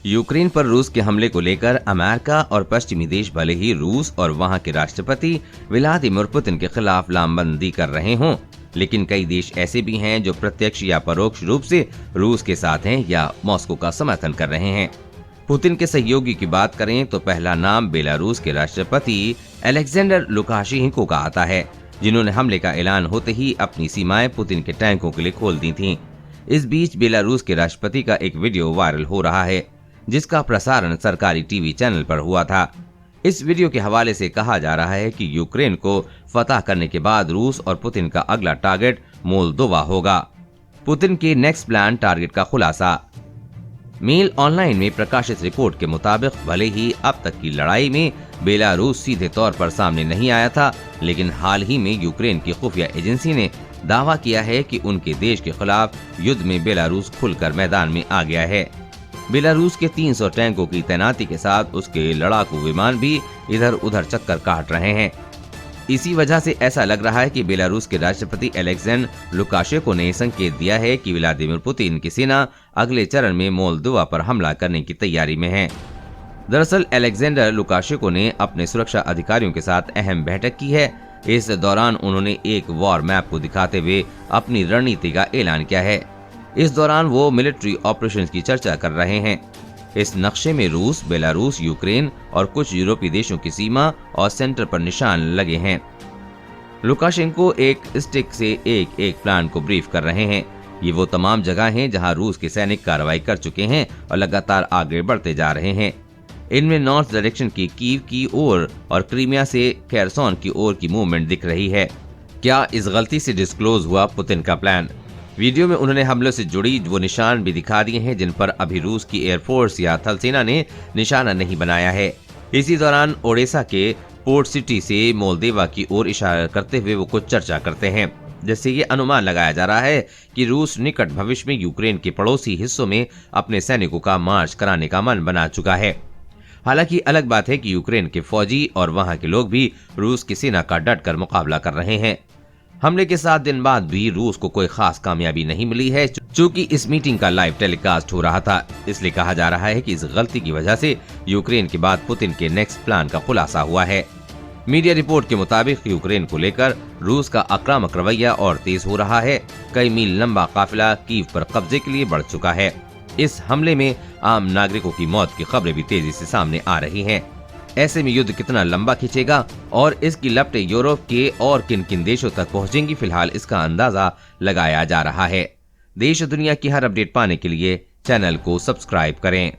Ukraine पर रूस के हमले को लेकर अमेरिका और पश्चिमी देश भले ही रूस और वहां के राष्ट्रपति व्लादिमीर पुतिन के खिलाफ लामबंदी कर रहे हों, लेकिन कई देश ऐसे भी हैं जो प्रत्यक्ष या परोक्ष रूप से रूस के साथ हैं या मॉस्को का समर्थन कर रहे हैं। पुतिन के सहयोगी की बात करें तो पहला नाम बेलारूस के राष्ट्रपति अलेक्जेंडर लुकाशेंको का आता है, जिन्होंने हमले का ऐलान होते ही अपनी सीमाएं पुतिन के टैंकों के लिए खोल दी थीं। इस बीच बेलारूस के राष्ट्रपति का एक वीडियो वायरल हो रहा है, जिसका प्रसारण सरकारी टीवी चैनल पर हुआ था। इस वीडियो के हवाले से कहा जा रहा है कि यूक्रेन को फतह करने के बाद रूस और पुतिन का अगला टारगेट मोल्दोवा होगा। पुतिन के नेक्स्ट प्लान टारगेट का खुलासा। मेल ऑनलाइन में प्रकाशित रिपोर्ट के मुताबिक भले ही अब तक की लड़ाई में बेलारूस सीधे तौर पर सामने नहीं आया था, लेकिन हाल ही में यूक्रेन की खुफिया एजेंसी ने दावा किया है कि उनके देश के खिलाफ युद्ध में बेलारूस खुलकर मैदान में आ गया है। बेलारूस के 300 टैंकों की तैनाती के साथ उसके लड़ाकू विमान भी इधर उधर चक्कर काट रहे हैं। इसी वजह से ऐसा लग रहा है कि बेलारूस के राष्ट्रपति अलेक्जेंडर लुकाशेंको ने संकेत दिया है कि व्लादिमीर पुतिन की सेना अगले चरण में मोल्दोवा पर हमला करने की तैयारी में है। दरअसल अलेक्जेंडर लुकाशेंको ने अपने सुरक्षा अधिकारियों के साथ अहम बैठक की है। इस दौरान उन्होंने एक वॉर मैप को दिखाते हुए अपनी रणनीति का ऐलान किया है। इस दौरान वो मिलिट्री ऑपरेशंस की चर्चा कर रहे हैं। इस नक्शे में रूस, बेलारूस, यूक्रेन और कुछ यूरोपीय देशों की सीमा और सेंटर पर निशान लगे हैं। लुकाशेंको एक स्टिक से एक प्लान को ब्रीफ कर रहे हैं। ये वो तमाम जगह हैं जहां रूस के सैनिक कार्रवाई कर चुके हैं और लगातार आगे बढ़ते जा रहे हैं। इनमें नॉर्थ डायरेक्शन की कीव की ओर और क्रीमिया से खेरसोन की ओर की मूवमेंट दिख रही है। क्या इस गलती से डिस्क्लोज हुआ पुतिन का प्लान? वीडियो में उन्होंने हमलों से जुड़ी वो निशान भी दिखा दिए हैं जिन पर अभी रूस की एयरफोर्स या थल सेना ने निशाना नहीं बनाया है। इसी दौरान ओडेसा के पोर्ट सिटी से मोल्दोवा की ओर इशारा करते हुए वो कुछ चर्चा करते हैं, जिससे ये अनुमान लगाया जा रहा है कि रूस निकट भविष्य में यूक्रेन के पड़ोसी हिस्सों में अपने सैनिकों का मार्च कराने का मन बना चुका है। हालांकि अलग बात है कि यूक्रेन के फौजी और वहां के लोग भी रूस की सेना का डटकर मुकाबला कर रहे हैं। हमले के 7 दिन बाद भी रूस को कोई खास कामयाबी नहीं मिली है, चूंकि इस मीटिंग का लाइव टेलीकास्ट हो रहा था। इसलिए कहा जा रहा है कि इस गलती की वजह से यूक्रेन के बाद पुतिन के नेक्स्ट प्लान का खुलासा हुआ है। मीडिया रिपोर्ट के मुताबिक यूक्रेन को लेकर रूस का आक्रामक रवैया और तेज हो रहा है। कई मील लंबा काफिला कीव पर कब्जे के लिए बढ़ चुका है। इस हमले में आम नागरिकों की मौत की खबरें भी तेजी से सामने आ रही हैं। ऐसे में युद्ध कितना लंबा खिंचेगा और इसकी लपटें यूरोप के और किन किन देशों तक पहुंचेंगी, फिलहाल इसका अंदाजा लगाया जा रहा है। देश और दुनिया की हर अपडेट पाने के लिए चैनल को सब्सक्राइब करें।